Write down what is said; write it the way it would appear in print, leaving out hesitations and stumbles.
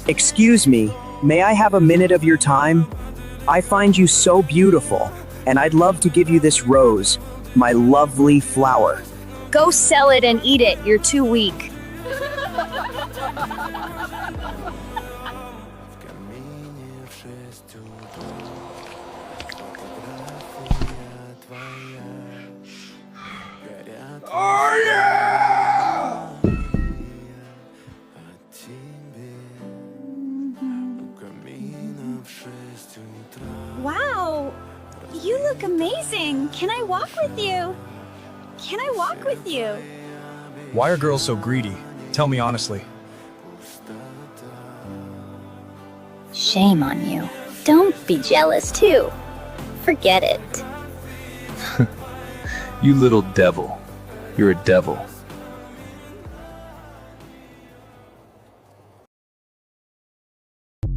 Excuse me, may I have a minute of your time? I find you so beautiful, and I'd love to give you this rose, my lovely flower. Go sell it and eat it. You're too weak. Wow, you look amazing. Can I walk with you? Can I walk with you? Why are girls so greedy? Tell me honestly. Shame on you. Don't be jealous too. Forget it. You little devil. You're a devil.